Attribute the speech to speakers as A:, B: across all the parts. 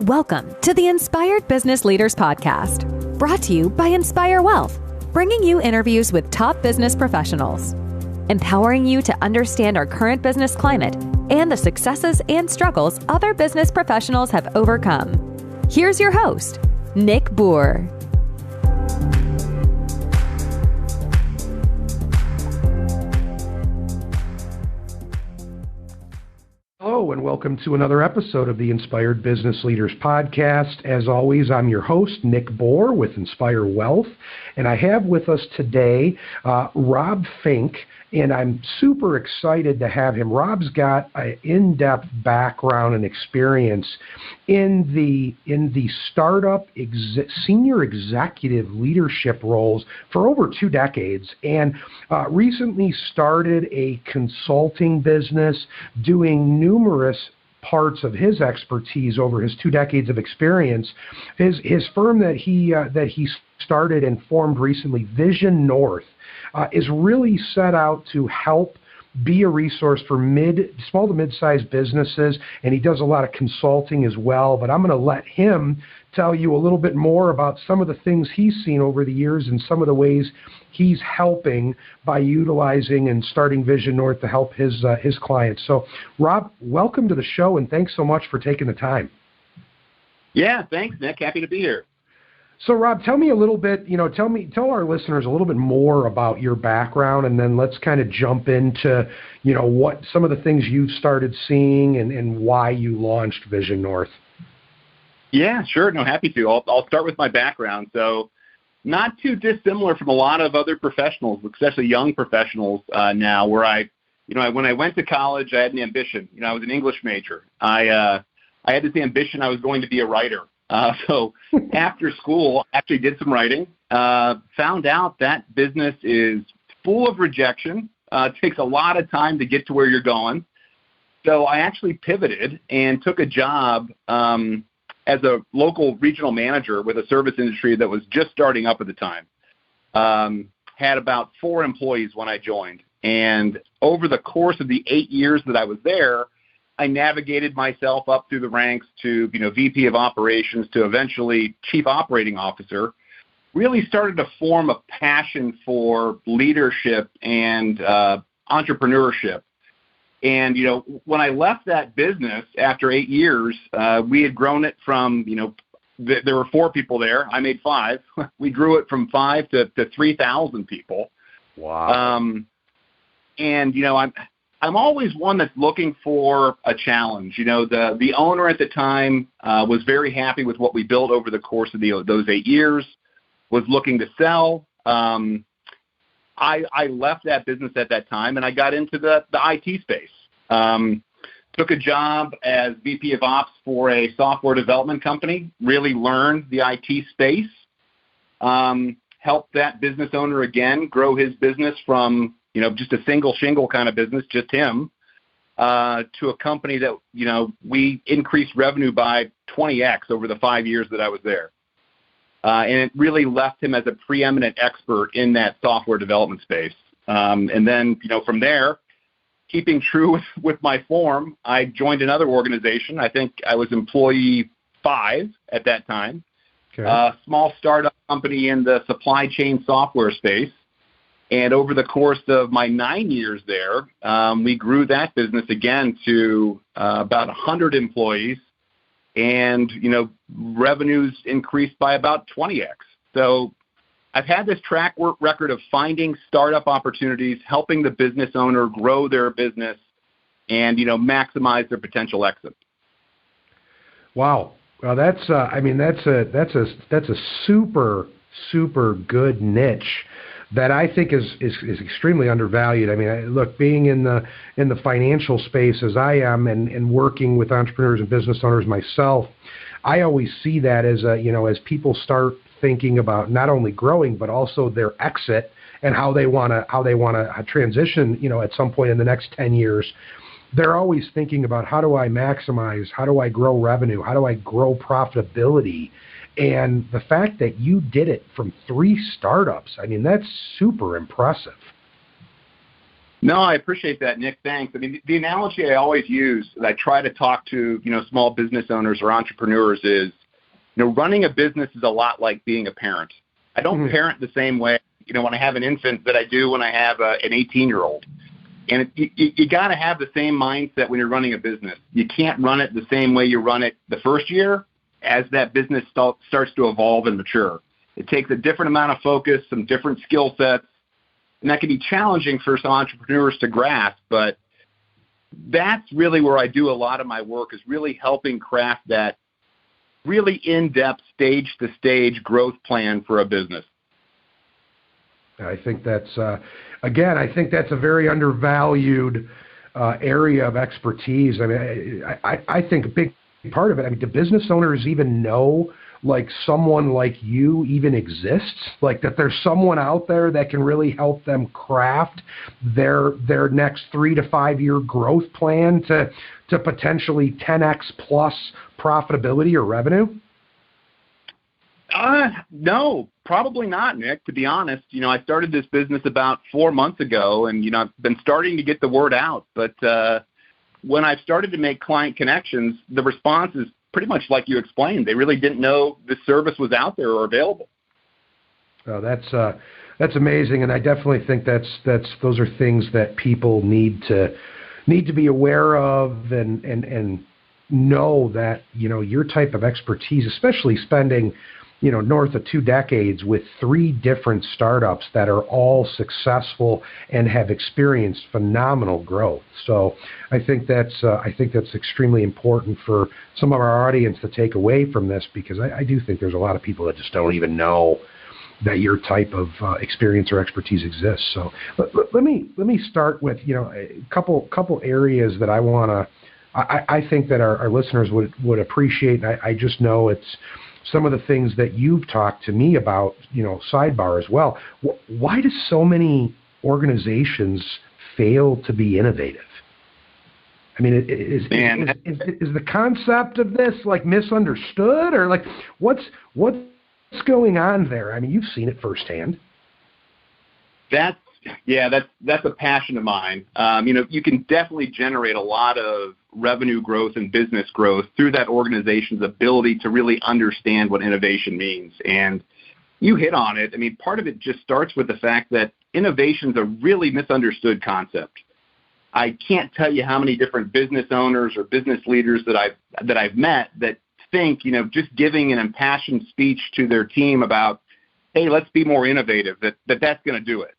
A: Welcome to the Inspired Business Leaders Podcast, brought to you by Inspire Wealth, bringing you interviews with top business professionals, empowering you to understand our current business climate and the successes and struggles other business professionals have overcome. Here's your host, Nick Bour.
B: Hello, and welcome to another episode of the Inspired Business Leaders Podcast. As always, I'm your host, Nick Bour with Inspire Wealth, and I have with us today Rob Fink, and I'm super excited to have him. Rob's got an in-depth background and experience in the startup senior executive leadership roles for over 2 decades, and recently started a consulting business doing numerous parts of his expertise over his 2 decades of experience. His firm that he started and formed recently, Vision North, is really set out to help be a resource for small to mid-sized businesses, and he does a lot of consulting as well. But I'm going to let him tell you a little bit more about some of the things he's seen over the years and some of the ways he's helping by utilizing and starting Vision North to help his clients. So, Rob, welcome to the show, and thanks so much for taking the time.
C: Yeah, thanks, Nick. Happy to be here.
B: So, Rob, tell me a little bit, tell our listeners a little bit more about your background, and then let's kind of jump into, what some of the things you've started seeing and why you launched Vision North.
C: Yeah, sure. No, happy to. I'll start with my background. So, not too dissimilar from a lot of other professionals, especially young professionals now, where when I went to college, I had an ambition. I was an English major. I had this ambition I was going to be a writer. So after school, I actually did some writing, found out that business is full of rejection. It takes a lot of time to get to where you're going. So I actually pivoted and took a job as a local regional manager with a service industry that was just starting up at the time. Had about 4 employees when I joined. And over the course of the 8 years that I was there, I navigated myself up through the ranks to, VP of operations to eventually chief operating officer. Really started to form a passion for leadership and entrepreneurship. And, when I left that business after 8 years, we had grown it from, there were 4 people there. I made 5. We grew it from 5 to 3,000 people.
B: Wow.
C: I'm always one that's looking for a challenge. The owner at the time was very happy with what we built over the course of those 8 years, was looking to sell. I left that business at that time, and I got into the IT space. Took a job as VP of Ops for a software development company, really learned the IT space, helped that business owner again grow his business from just a single shingle kind of business, just him, to a company that, we increased revenue by 20x over the 5 years that I was there. And it really left him as a preeminent expert in that software development space. And then, from there, keeping true with my form, I joined another organization. I think I was employee 5 at that time.
B: Okay.
C: A small startup company in the supply chain software space. And over the course of my 9 years there, we grew that business again to about 100 employees, and revenues increased by about 20x. So I've had this track record of finding startup opportunities, helping the business owner grow their business, and maximize their potential exit.
B: Wow. Well, that's a super good niche that I think is extremely undervalued. I mean, look, being in the financial space as I am, and working with entrepreneurs and business owners myself, I always see that as as people start thinking about not only growing but also their exit and how they want to transition, at some point in the next 10 years. They're always thinking about, how do I maximize, how do I grow revenue, how do I grow profitability? And the fact that you did it from 3 startups, I mean, that's super impressive.
C: No, I appreciate that, Nick. Thanks. I mean, the analogy I always use that I try to talk to, small business owners or entrepreneurs is, running a business is a lot like being a parent. I don't parent the same way, when I have an infant that I do when I have an 18-year-old. And you got to have the same mindset when you're running a business. You can't run it the same way you run it the first year as that business starts to evolve and mature. It takes a different amount of focus, some different skill sets, and that can be challenging for some entrepreneurs to grasp. But that's really where I do a lot of my work, is really helping craft that really in-depth stage-to-stage growth plan for a business.
B: I think that's, I think that's a very undervalued area of expertise. I mean, I think a big part of it, do business owners even know, someone like you even exists? That there's someone out there that can really help them craft their next 3 to 5 year growth plan to potentially 10x plus profitability or revenue?
C: No, probably not, Nick, to be honest. I started this business about 4 months ago, and, I've been starting to get the word out. But when I've started to make client connections, the response is pretty much like you explained. They really didn't know this service was out there or available.
B: Oh, that's amazing, and I definitely think those are things that people need to be aware of and know that, your type of expertise, especially spending north of 2 decades with 3 different startups that are all successful and have experienced phenomenal growth. So I think that's extremely important for some of our audience to take away from this, because I do think there's a lot of people that just don't even know that your type of experience or expertise exists. So let me start with a couple areas that I think that our listeners would appreciate. And I just know it's some of the things that you've talked to me about, sidebar as well. Why do so many organizations fail to be innovative? I mean, is the concept of this misunderstood, or what's going on there? I mean, you've seen it firsthand.
C: That's a passion of mine. You can definitely generate a lot of revenue growth and business growth through that organization's ability to really understand what innovation means. And you hit on it. I mean, part of it just starts with the fact that innovation is a really misunderstood concept. I can't tell you how many different business owners or business leaders that I've met that think, just giving an impassioned speech to their team about, hey, let's be more innovative, that's going to do it.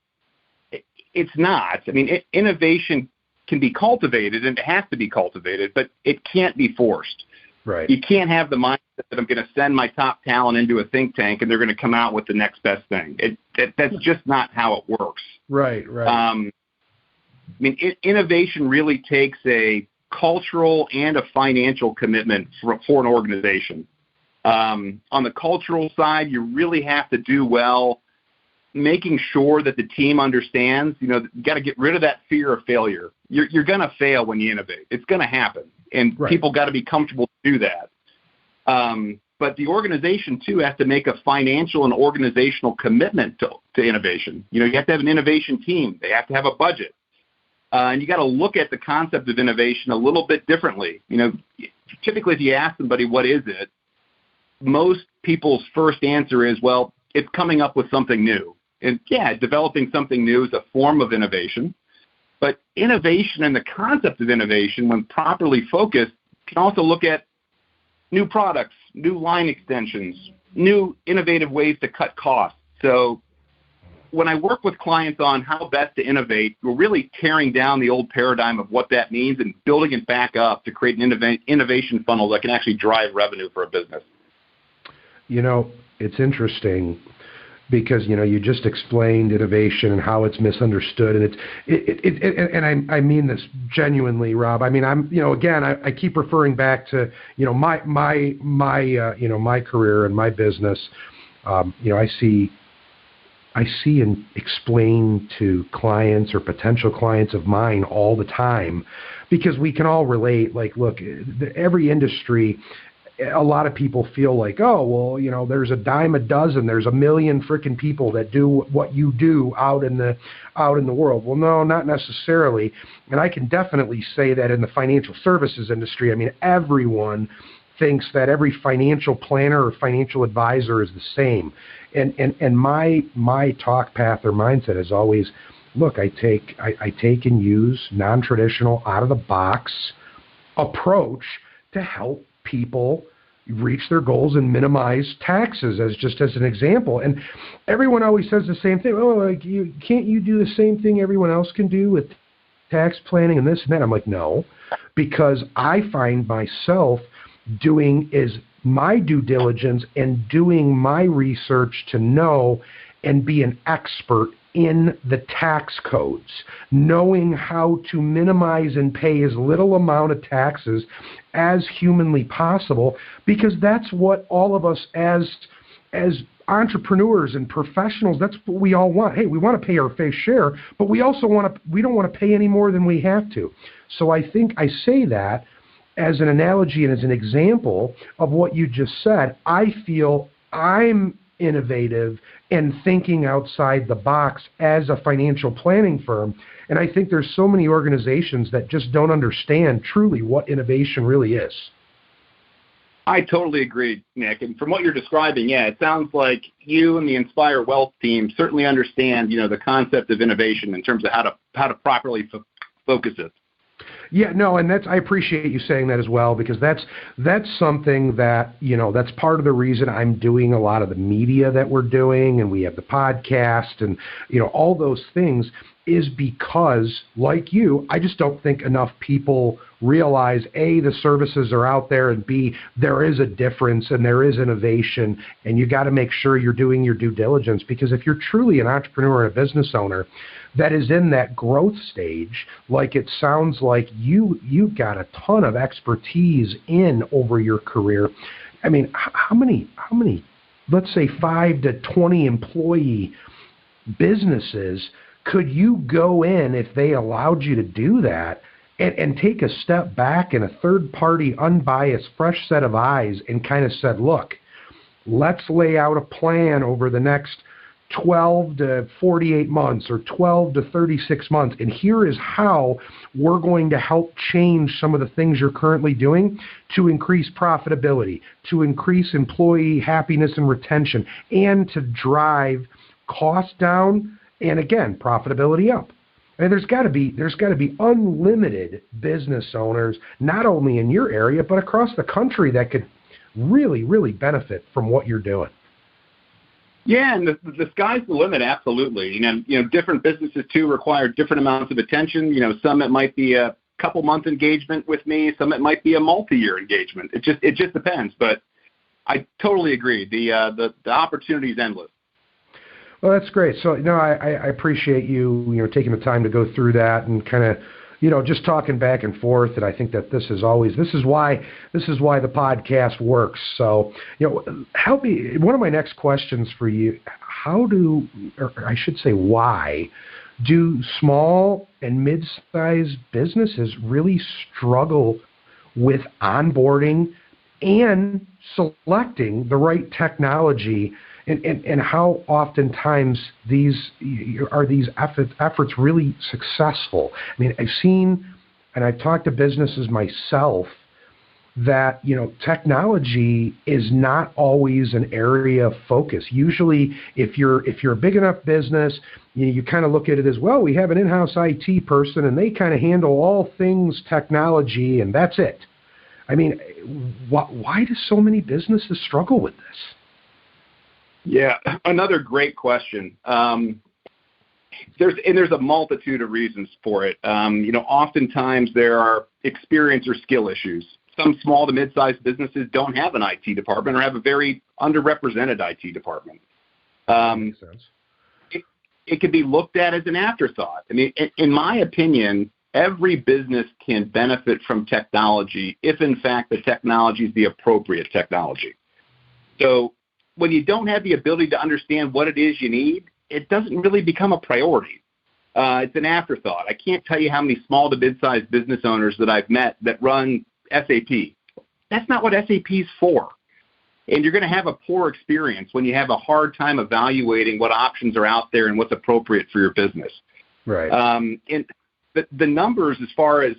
C: It's not. I mean, innovation can be cultivated, and it has to be cultivated, but it can't be forced.
B: Right.
C: You can't have the mindset that I'm going to send my top talent into a think tank and they're going to come out with the next best thing. That's just not how it works.
B: Right.
C: I mean, innovation really takes a cultural and a financial commitment for an organization. On the cultural side, you really have to do well making sure that the team understands, you got to get rid of that fear of failure. You're going to fail when you innovate. It's going to happen, and people got to be comfortable to do that. But the organization, too, has to make a financial and organizational commitment to innovation. You have to have an innovation team. They have to have a budget. And you got to look at the concept of innovation a little bit differently. Typically, if you ask somebody, what is it? Most people's first answer is, well, it's coming up with something new. And developing something new is a form of innovation. But innovation and the concept of innovation, when properly focused, can also look at new products, new line extensions, new innovative ways to cut costs. So when I work with clients on how best to innovate, we're really tearing down the old paradigm of what that means and building it back up to create an innovation funnel that can actually drive revenue for a business.
B: It's interesting because, you just explained innovation and how it's misunderstood. And I mean this genuinely, Rob. I mean, I keep referring back to, my career and my business. I see and explain to clients or potential clients of mine all the time, because we can all relate. Look, every industry a lot of people feel like, oh, well, there's a dime a dozen. There's a million freaking people that do what you do out in the world. Well, no, not necessarily. And I can definitely say that in the financial services industry, I mean, everyone thinks that every financial planner or financial advisor is the same. And my talk path or mindset is always, look, I take and use non-traditional, out of the box approach to help people reach their goals and minimize taxes, as an example. And everyone always says the same thing. Oh, like, can't you do the same thing everyone else can do with tax planning and this and that? I'm like, no, because I find myself doing is my due diligence and doing my research to know and be an expert in the tax codes, knowing how to minimize and pay as little amount of taxes as humanly possible, because that's what all of us as entrepreneurs and professionals, that's what we all want. Hey, we want to pay our fair share, but we also we don't want to pay any more than we have to. So I think I say that as an analogy and as an example of what you just said. I feel I'm innovative and thinking outside the box as a financial planning firm. And I think there's so many organizations that just don't understand truly what innovation really is.
C: I totally agree, Nick. And from what you're describing, yeah, it sounds like you and the Inspire Wealth team certainly understand, the concept of innovation in terms of how to properly focus it.
B: Yeah, no, and I appreciate you saying that as well, because that's something that, that's part of the reason I'm doing a lot of the media that we're doing, and we have the podcast and, all those things, is because, like you, I just don't think enough people realize, A, the services are out there, and B, there is a difference and there is innovation, and you got to make sure you're doing your due diligence, because if you're truly an entrepreneur and a business owner that is in that growth stage, like it sounds like you've got a ton of expertise in over your career. I mean, how many, let's say 5 to 20 employee businesses could you go in if they allowed you to do that and take a step back in a third-party, unbiased, fresh set of eyes and kind of said, look, let's lay out a plan over the next 12 to 48 months or 12 to 36 months, and here is how we're going to help change some of the things you're currently doing to increase profitability, to increase employee happiness and retention, and to drive costs down, and again, profitability up. And there's got to be unlimited business owners, not only in your area, but across the country, that could really, really benefit from what you're doing.
C: Yeah, and the sky's the limit, absolutely. Different businesses, too, require different amounts of attention. Some it might be a couple-month engagement with me. Some it might be a multi-year engagement. It just depends. But I totally agree. The opportunity is endless.
B: Well, that's great. So, I appreciate you, taking the time to go through that and kind of, just talking back and forth. And I think that this is why the podcast works. So, help me. One of my next questions for you: why do small and mid-sized businesses really struggle with onboarding and selecting the right technology? And how oftentimes these efforts really successful? I mean, I've seen, and I've talked to businesses myself, that technology is not always an area of focus. Usually, if you're a big enough business, you kind of look at it as, well, we have an in-house IT person, and they kind of handle all things technology, and that's it. I mean, why do so many businesses struggle with this?
C: Yeah, another great question. There's a multitude of reasons for it. Oftentimes there are experience or skill issues. Some small to mid-sized businesses don't have an IT department or have a very underrepresented IT department.
B: Makes sense.
C: It can be looked at as an afterthought. I mean, in my opinion, every business can benefit from technology if, in fact, the technology is the appropriate technology. So when you don't have the ability to understand what it is you need, it doesn't really become a priority. It's an afterthought. I can't tell you how many small to mid-sized business owners that I've met that run SAP That's not what SAP's for. And you're going to have a poor experience when you have a hard time evaluating what options are out there and what's appropriate for your business.
B: Right.
C: And the numbers as far as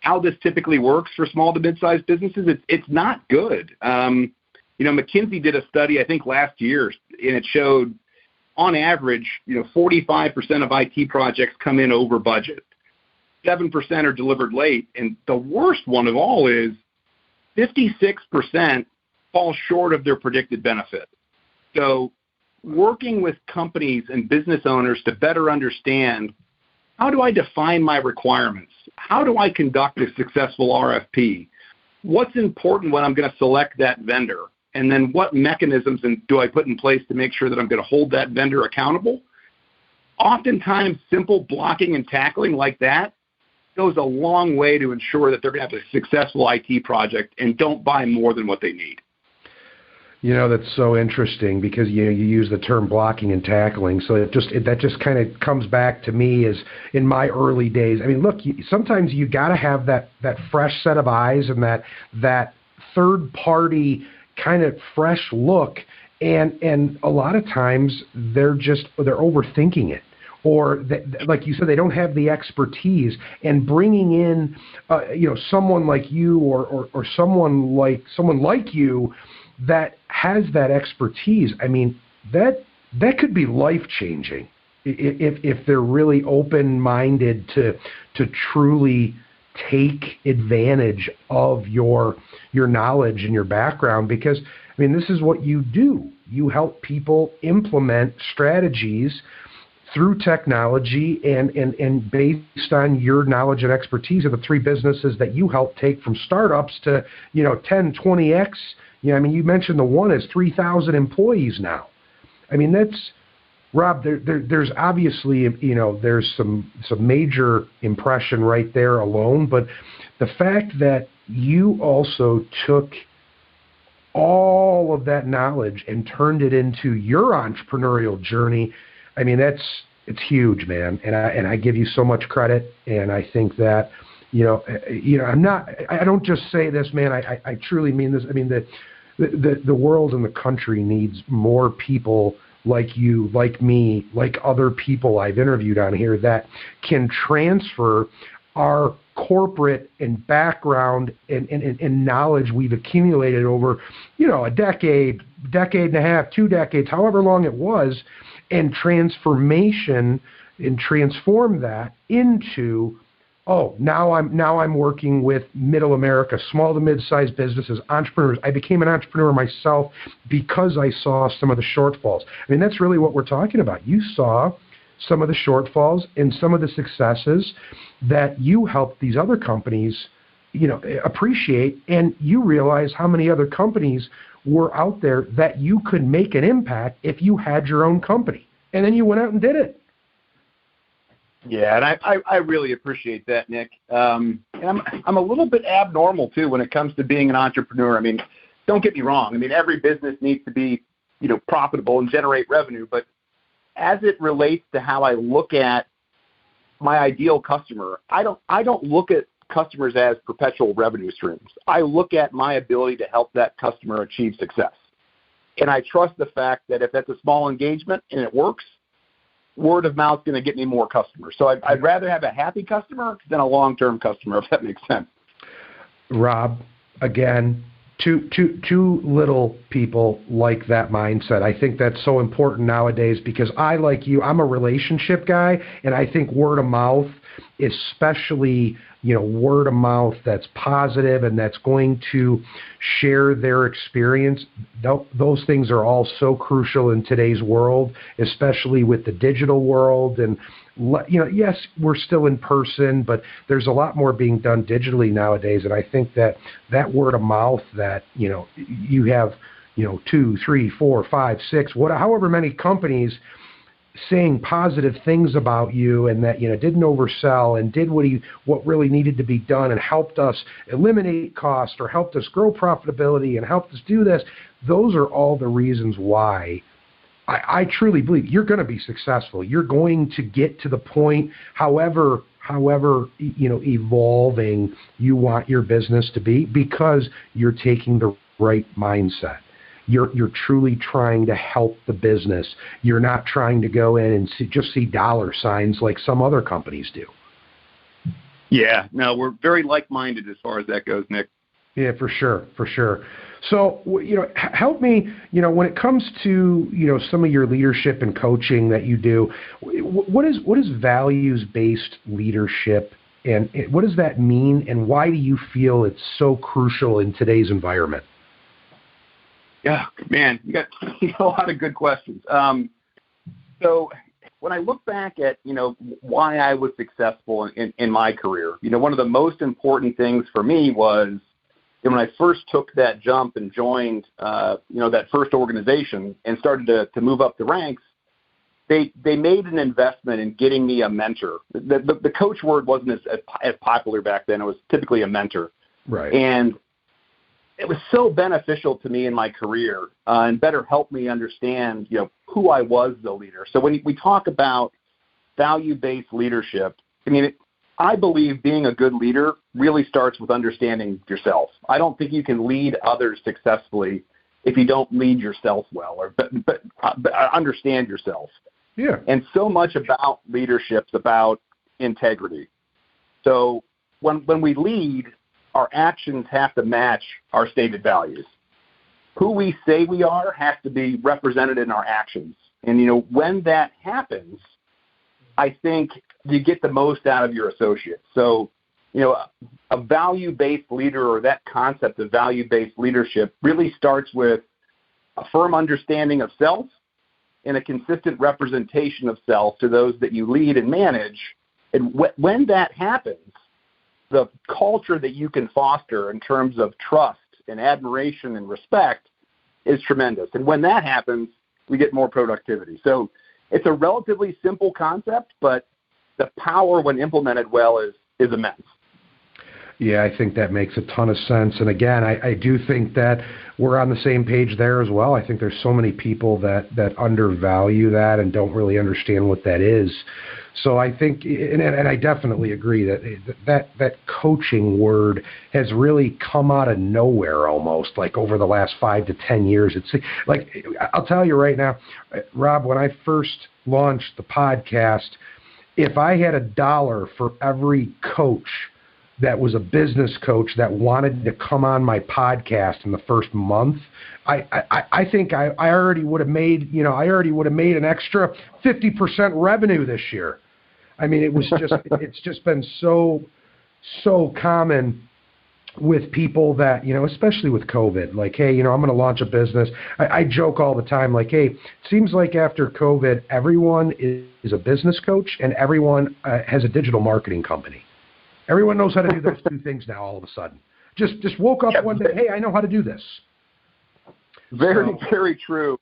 C: how this typically works for small to mid-sized businesses, it's not good. McKinsey did a study, I think, last year, and it showed, on average, 45% of IT projects come in over budget. 7% are delivered late, and the worst one of all is 56% fall short of their predicted benefit. So working with companies and business owners to better understand, how do I define my requirements? How do I conduct a successful RFP? What's important when I'm going to select that vendor? And then what mechanisms do I put in place to make sure that I'm going to hold that vendor accountable? Oftentimes, simple blocking and tackling like that goes a long way to ensure that they're going to have a successful IT project and don't buy more than what they need.
B: That's so interesting because you use the term blocking and tackling. So that just kind of comes back to me as in my early days. I mean, look, sometimes you got to have that fresh set of eyes and that third party kind of fresh look. And a lot of times they're overthinking it. Or like you said, they don't have the expertise, and bringing in, someone like you or someone like you that has that expertise. I mean, that could be life-changing if they're really open-minded to truly take advantage of your knowledge and your background. Because I mean, this is what you do. You help people implement strategies through technology and based on your knowledge and expertise of the three businesses that you help take from startups to 10, 20x. I mean, you mentioned the one is 3,000 employees now. I mean, that's, Rob, there's obviously, there's some major impression right there alone, but the fact that you also took all of that knowledge and turned it into your entrepreneurial journey, I mean, it's huge, man. And I give you so much credit. And I think that, I don't just say this, man, I truly mean this. I mean, the world and the country needs more people like you, like me, like other people I've interviewed on here that can transfer our corporate and background and knowledge we've accumulated over, a decade and a half, 2 decades, however long it was, and transform that into, now I'm working with middle America, small to mid-sized businesses, entrepreneurs. I became an entrepreneur myself because I saw some of the shortfalls. I mean, that's really what we're talking about. You saw some of the shortfalls and some of the successes that you helped these other companies, appreciate, and you realize how many other companies were out there that you could make an impact if you had your own company. And then you went out and did it.
C: Yeah, and I really appreciate that, Nick. And I'm a little bit abnormal, too, when it comes to being an entrepreneur. I mean, don't get me wrong. I mean, every business needs to be, profitable and generate revenue. But as it relates to how I look at my ideal customer, I don't look at customers as perpetual revenue streams. I look at my ability to help that customer achieve success. And I trust the fact that if that's a small engagement and it works, word of mouth is going to get me more customers. So I'd rather have a happy customer than a long-term customer, if that makes sense.
B: Rob, again, too little people like that mindset. I think that's so important nowadays because like you, I'm a relationship guy, and I think word of mouth, especially word of mouth that's positive and that's going to share their experience, those things are all so crucial in today's world, especially with the digital world. And yes, we're still in person, but there's a lot more being done digitally nowadays. And I think that word of mouth that you have 2, 3, 4, 5, 6, however many companies saying positive things about you, and that didn't oversell and did what really needed to be done and helped us eliminate cost or helped us grow profitability and helped us do this. Those are all the reasons why I truly believe you're going to be successful. You're going to get to the point, however however, evolving you want your business to be, because you're taking the right mindset. You're truly trying to help the business. You're not trying to go in and just see dollar signs like some other companies do.
C: Yeah, no, we're very like-minded as far as that goes, Nick.
B: Yeah, for sure. So, help me, when it comes to, some of your leadership and coaching that you do, what is values-based leadership, and what does that mean, and why do you feel it's so crucial in today's environment?
C: Yeah, man, you got a lot of good questions. So when I look back at, why I was successful in my career, one of the most important things for me was, when I first took that jump and joined, that first organization and started to move up the ranks, they made an investment in getting me a mentor. The coach word wasn't as popular back then. It was typically a mentor.
B: Right.
C: And it was so beneficial to me in my career and better helped me understand, who I was as a leader. So when we talk about value-based leadership, I believe being a good leader really starts with understanding yourself. I don't think you can lead others successfully if you don't lead yourself well, but understand yourself.
B: Yeah.
C: And so much about leadership is about integrity. So when we lead, our actions have to match our stated values. Who we say we are has to be represented in our actions. And, when that happens, I think you get the most out of your associates. So, a value-based leader, or that concept of value-based leadership, really starts with a firm understanding of self and a consistent representation of self to those that you lead and manage. And when that happens, the culture that you can foster in terms of trust and admiration and respect is tremendous. And when that happens, we get more productivity. So it's a relatively simple concept, but the power when implemented well is immense.
B: Yeah, I think that makes a ton of sense. And again, I do think that we're on the same page there as well. I think there's so many people that undervalue that and don't really understand what that is. So I think, and I definitely agree that coaching word has really come out of nowhere almost, like over the last 5 to 10 years. It's like, I'll tell you right now, Rob, when I first launched the podcast, if I had $1 for every coach that was a business coach that wanted to come on my podcast in the first month, I think I already would have made, an extra 50% revenue this year. It was just, it's just been so common with people that, especially with COVID, like, hey, I'm going to launch a business. I joke all the time, like, hey, it seems like after COVID, everyone is a business coach and everyone has a digital marketing company. Everyone knows how to do those two things now all of a sudden. Just woke up one day, hey, I know how to do this.
C: Very true.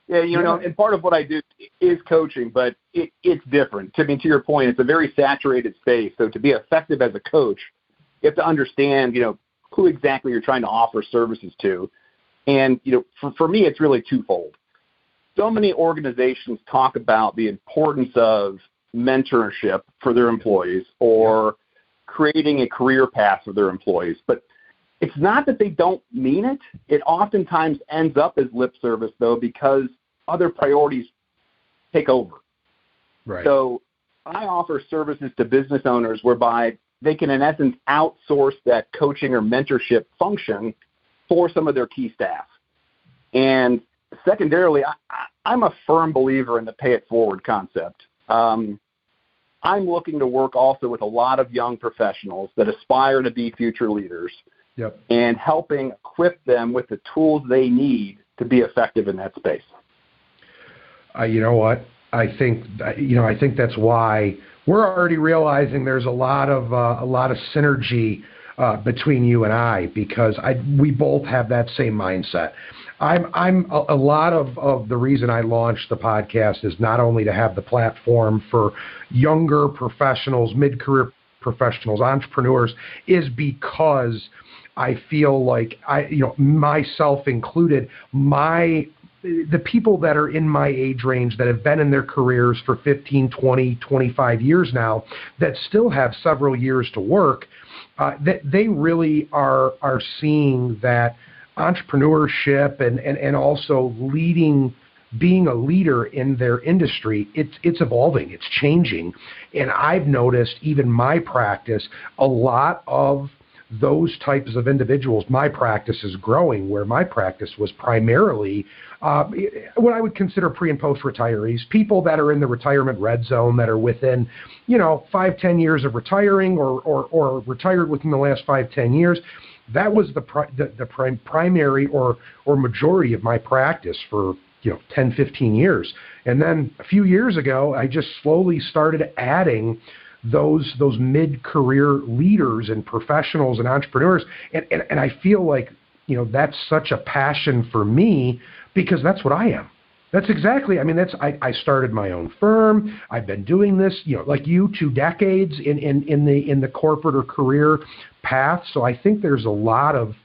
C: Yeah, and part of what I do is coaching, but it's different. To your point, it's a very saturated space. So to be effective as a coach, you have to understand, who exactly you're trying to offer services to. And, for me, it's really twofold. So many organizations talk about the importance of mentorship for their employees or creating a career path for their employees. But it's not that they don't mean it. It oftentimes ends up as lip service, though, because other priorities take over.
B: Right.
C: So I offer services to business owners whereby they can, in essence, outsource that coaching or mentorship function for some of their key staff. And secondarily, I'm a firm believer in the pay it forward concept. I'm looking to work also with a lot of young professionals that aspire to be future leaders.
B: Yep.
C: And helping equip them with the tools they need to be effective in that space.
B: You know what? I think that's why we're already realizing there's a lot of synergy between you and I, because we both have that same mindset. I'm a lot of the reason I launched the podcast is not only to have the platform for younger professionals, mid-career professionals, entrepreneurs, is because I feel like myself included, my the people that are in my age range that have been in their careers for 15, 20, 25 years now, that still have several years to work, that they really are seeing that entrepreneurship and also being a leader in their industry, it's evolving, it's changing. And I've noticed even my practice, a lot of those types of individuals, my practice is growing, where my practice was primarily what I would consider pre and post retirees, people that are in the retirement red zone, that are within, 5-10 years of retiring or retired within the last 5-10 years. That was the primary or majority of my practice for 10-15 years. And then a few years ago, I just slowly started adding those mid-career leaders and professionals and entrepreneurs. And I feel like, that's such a passion for me, because that's what I am. That's exactly, I started my own firm. I've been doing this, like you, 2 decades in the corporate or career path. So I think there's a lot of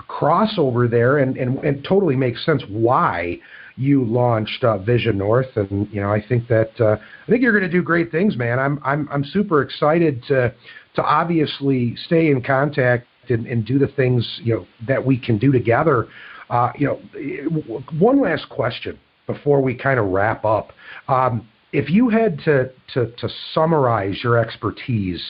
B: crossover there, and totally makes sense why you launched Vision North. And I think that I think you're going to do great things, man. I'm super excited to obviously stay in contact and do the things that we can do together. One last question before we kind of wrap up. If you had to summarize your expertise,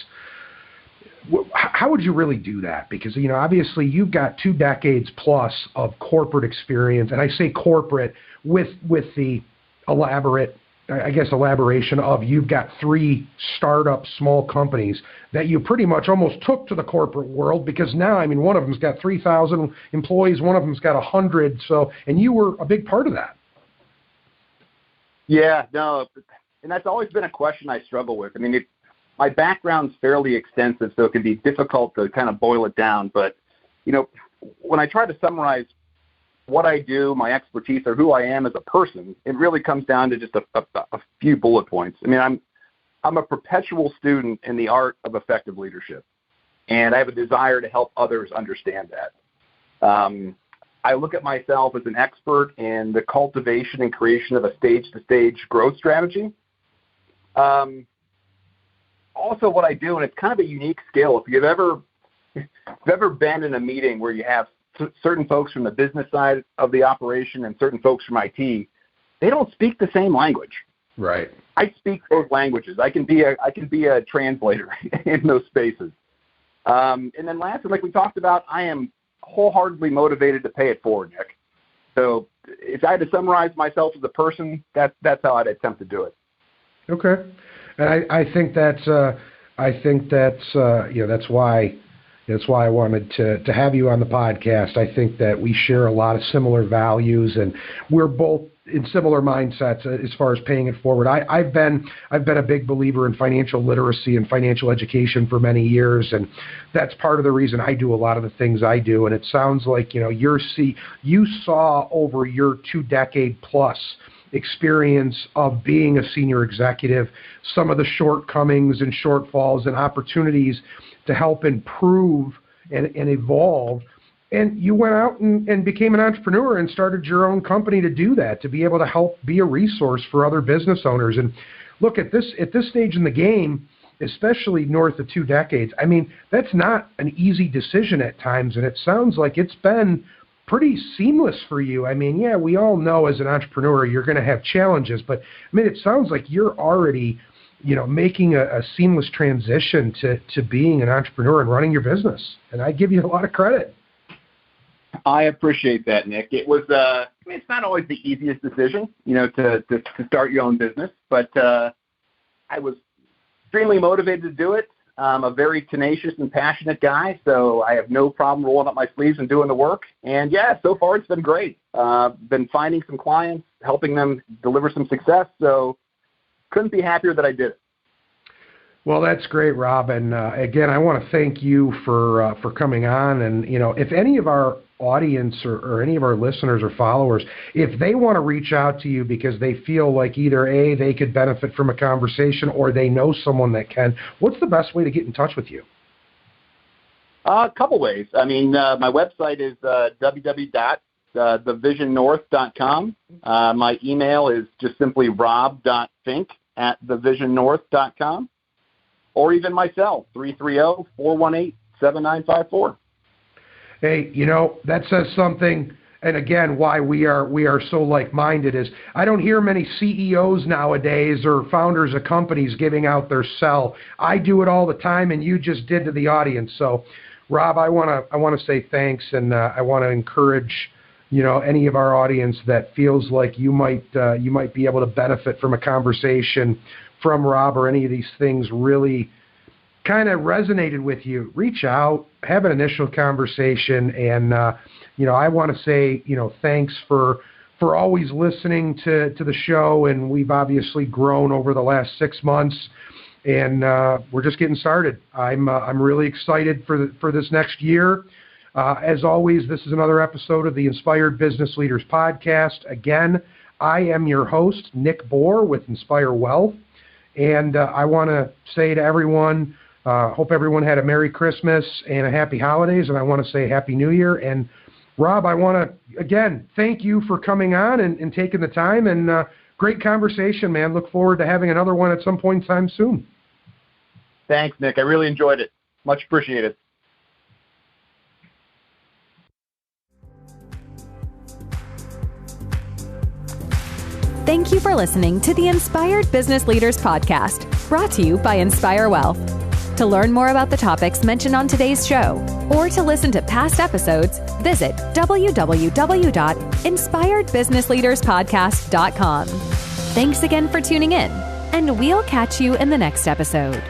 B: how would you really do that? Because, obviously you've got 2 decades plus of corporate experience, and I say corporate with the elaboration of you've got 3 startup small companies that you pretty much almost took to the corporate world, because now, one of them's got 3,000 employees, one of them's got 100. So, and you were a big part of that.
C: Yeah, no, and that's always been a question I struggle with. My background's fairly extensive, so it can be difficult to kind of boil it down. But, when I try to summarize what I do, my expertise, or who I am as a person, it really comes down to just a few bullet points. I'm a perpetual student in the art of effective leadership, and I have a desire to help others understand that. I look at myself as an expert in the cultivation and creation of a stage-to-stage growth strategy. Also, what I do, and it's kind of a unique skill, if you've ever been in a meeting where you have certain folks from the business side of the operation and certain folks from IT, they don't speak the same language.
B: Right.
C: I speak both languages. I can be a translator in those spaces. And then lastly, like we talked about, I am wholeheartedly motivated to pay it forward, Nick. So if I had to summarize myself as a person, that's how I'd attempt to do it.
B: Okay. And I think that's why I wanted to have you on the podcast. I think that we share a lot of similar values, and we're both in similar mindsets as far as paying it forward. I've been a big believer in financial literacy and financial education for many years, and that's part of the reason I do a lot of the things I do. And it sounds like you saw over your 2-decade plus experience of being a senior executive some of the shortcomings and shortfalls and opportunities to help improve and evolve. And you went out and became an entrepreneur and started your own company to do that, to be able to help be a resource for other business owners. And look, at this stage in the game, especially north of 2 decades, that's not an easy decision at times. And it sounds like it's been pretty seamless for you. Yeah, we all know as an entrepreneur, you're going to have challenges, but it sounds like you're already, making a seamless transition to being an entrepreneur and running your business. And I give you a lot of credit.
C: I appreciate that, Nick. It was, it's not always the easiest decision, to start your own business, but I was extremely motivated to do it. I'm a very tenacious and passionate guy, so I have no problem rolling up my sleeves and doing the work. And yeah, so far it's been great. Been finding some clients, helping them deliver some success, so couldn't be happier that I did it.
B: Well, that's great, Rob. And again, I want to thank you for coming on. And, if any of our audience or any of our listeners or followers, if they want to reach out to you because they feel like either A, they could benefit from a conversation, or they know someone that can, what's the best way to get in touch with you?
C: A couple ways. My website is thevisionnorth.com. My email is just simply rob.fink@thevisionnorth.com, or even my cell, 330-418-7954.
B: Hey, that says something. And again, why we are so like-minded is I don't hear many CEOs nowadays or founders of companies giving out their cell. I do it all the time, and you just did to the audience. So, Rob, I want to say thanks, and I want to encourage any of our audience that feels like you might be able to benefit from a conversation from Rob, or any of these things really kind of resonated with you. Reach out, have an initial conversation, and I want to say thanks for always listening to the show. And we've obviously grown over the last 6 months, and we're just getting started. I'm really excited for this next year. As always, this is another episode of the Inspired Business Leaders Podcast. Again, I am your host, Nick Bour with Inspire Wealth, and I want to say to everyone, hope everyone had a Merry Christmas and a Happy Holidays, and I want to say Happy New Year. And Rob, I want to, again, thank you for coming on and taking the time, and great conversation, man. Look forward to having another one at some point in time soon.
C: Thanks, Nick. I really enjoyed it. Much appreciated.
A: Thank you for listening to the Inspired Business Leaders Podcast, brought to you by Inspire Wealth. To learn more about the topics mentioned on today's show, or to listen to past episodes, visit www.inspiredbusinessleaderspodcast.com. Thanks again for tuning in, and we'll catch you in the next episode.